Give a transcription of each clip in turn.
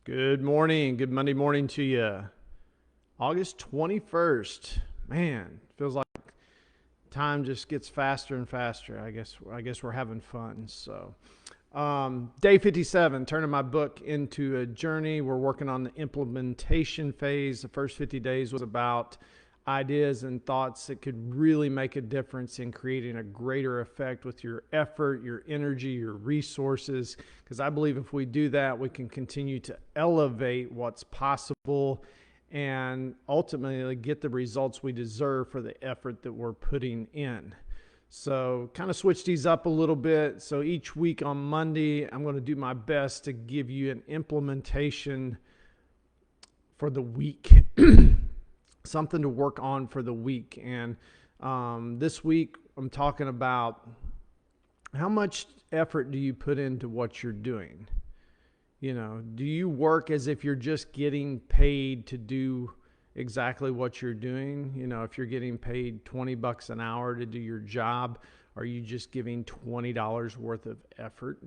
Good morning. Good Monday morning to you. August 21st. Man, feels like time just gets faster and faster. I guess we're having fun. Day 57, turning my book into a journey. We're working on the implementation phase. The first 50 days was about ideas and thoughts that could really make a difference in creating a greater effect with your effort, your energy, your resources. Because I believe if we do that, we can continue to elevate what's possible and ultimately get the results we deserve for the effort that we're putting in. So kind of switch these up a little bit. So each week on Monday, I'm going to do my best to give you an implementation for the week, something to work on for the week. And this week, I'm talking about how much effort do you put into what you're doing? You know, do you work as if you're just getting paid to do exactly what you're doing? You know, if you're getting paid $20 an hour to do your job, are you just giving $20 worth of effort?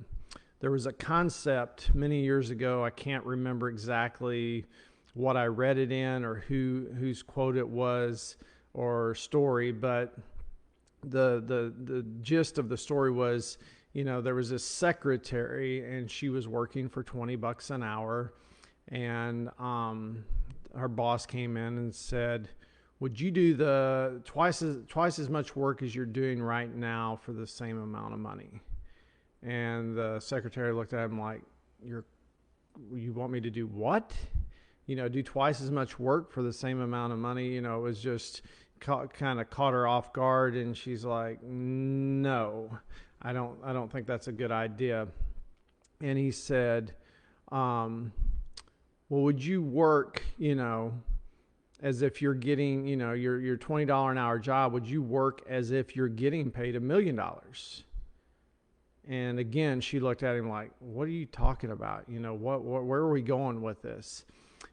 There was a concept many years ago. I can't remember exactly what I read it in or whose quote it was or story, but the gist of the story was, you know, there was this secretary and she was working for $20 an hour, and her boss came in and said, would you do the twice as much work as you're doing right now for the same amount of money? And the secretary looked at him like, you want me to do what? You know, do twice as much work for the same amount of money? You know, it was just kind of caught her off guard, and she's like, no, I don't think that's a good idea. And he said, well, would you work, you know, as if you're getting, you know, your $20 an hour job, would you work as if you're getting paid $1 million? And again, she looked at him like, what are you talking about? You know, where are we going with this?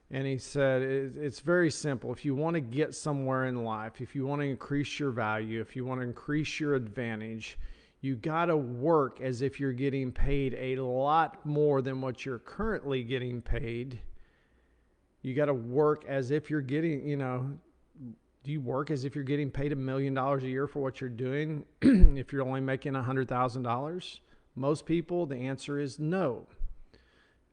And he said, it's very simple. If you want to get somewhere in life, if you want to increase your value, if you want to increase your advantage, you got to work as if you're getting paid a lot more than what you're currently getting paid. You got to work as if you're getting, you know, do you work as if you're getting paid $1 million a year for what you're doing if you're only making $100,000? Most people, the answer is no.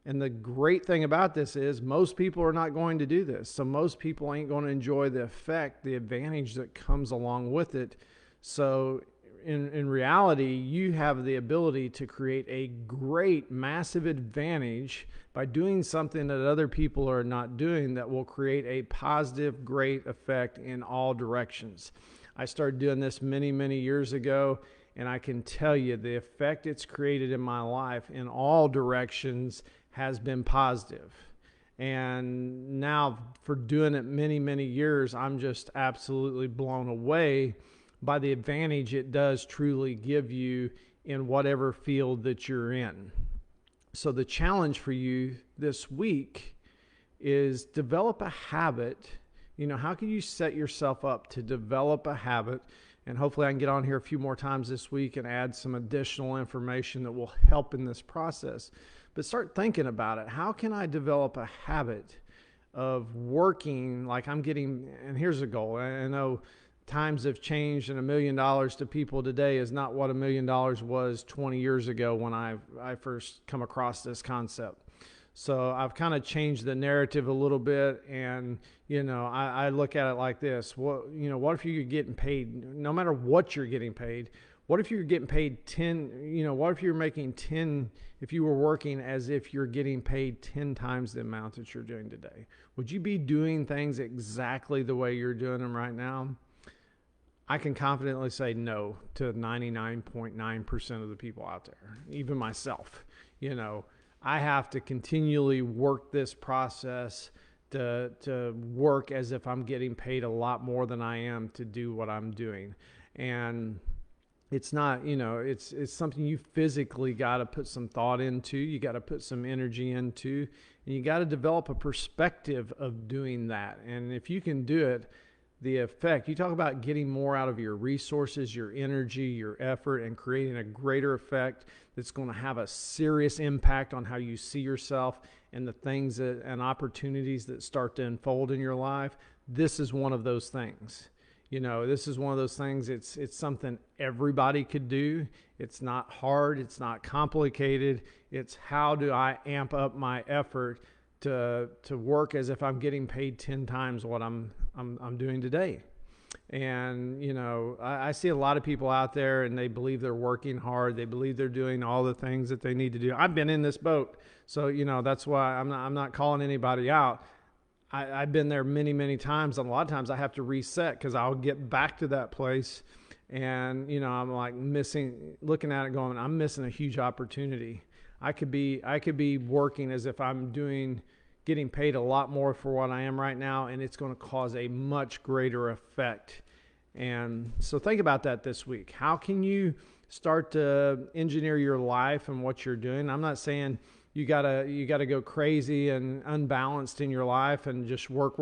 And the great thing about this is most people are not going to do this. So most people ain't going to enjoy the effect, the advantage that comes along with it. So in reality, you have the ability to create a great, massive advantage by doing something that other people are not doing that will create a positive, great effect in all directions. I started doing this many, many years ago, and I can tell you the effect it's created in my life in all directions has been positive. And now for doing it many, many years, I'm just absolutely blown away by the advantage it does truly give you in whatever field that you're in. So the challenge for you this week is develop a habit. You know, how can you set yourself up to develop a habit? And hopefully I can get on here a few more times this week and add some additional information that will help in this process. But start thinking about it. How can I develop a habit of working like I'm getting, and here's a goal. I know times have changed, and $1 million to people today is not what $1 million was 20 years ago when I first come across this concept. So I've kind of changed the narrative a little bit, and you know, I look at it like this: what if you're getting paid, no matter what you're getting paid? What if you're getting paid 10? You know, what if you're making 10? If you were working as if you're getting paid 10 times the amount that you're doing today, would you be doing things exactly the way you're doing them right now? I can confidently say no to 99.9% of the people out there, even myself. You know, I have to continually work this process to work as if I'm getting paid a lot more than I am to do what I'm doing. And it's not, you know, it's something you physically got to put some thought into. You got to put some energy into, and you got to develop a perspective of doing that. And if you can do it, the effect, you talk about getting more out of your resources, your energy, your effort, and creating a greater effect that's going to have a serious impact on how you see yourself and the things and opportunities that start to unfold in your life, this is one of those things. This is one of those things. It's something everybody could do. It's not hard. It's not complicated. It's how do I amp up my effort to work as if I'm getting paid 10 times what I'm doing today. And, I see a lot of people out there and they believe they're working hard. They believe they're doing all the things that they need to do. I've been in this boat. So, that's why I'm not calling anybody out. I've been there many, many times. And a lot of times I have to reset because I'll get back to that place. And, I'm like looking at it going, I'm missing a huge opportunity. I could be working as if I'm getting paid a lot more for what I am right now, and it's going to cause a much greater effect. And so think about that this week. How can you start to engineer your life and what you're doing? I'm not saying you gotta go crazy and unbalanced in your life and just work.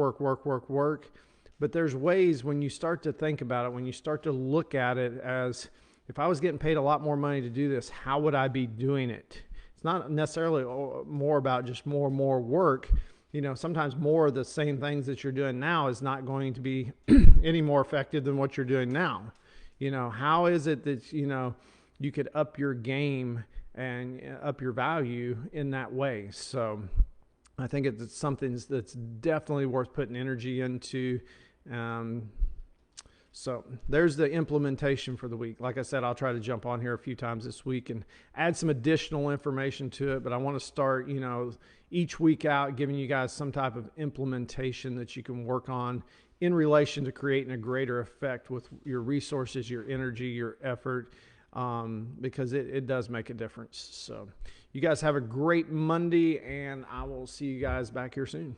But there's ways when you start to think about it, when you start to look at it as, if I was getting paid a lot more money to do this, how would I be doing it? It's not necessarily more about just more and more work. Sometimes more of the same things that you're doing now is not going to be any more effective than what you're doing now. How is it that, you could up your game and up your value in that way? So I think it's something that's definitely worth putting energy into. So there's the implementation for the week. Like I said, I'll try to jump on here a few times this week and add some additional information to it. But I want to start, each week out giving you guys some type of implementation that you can work on in relation to creating a greater effect with your resources, your energy, your effort, because it does make a difference. So you guys have a great Monday, and I will see you guys back here soon.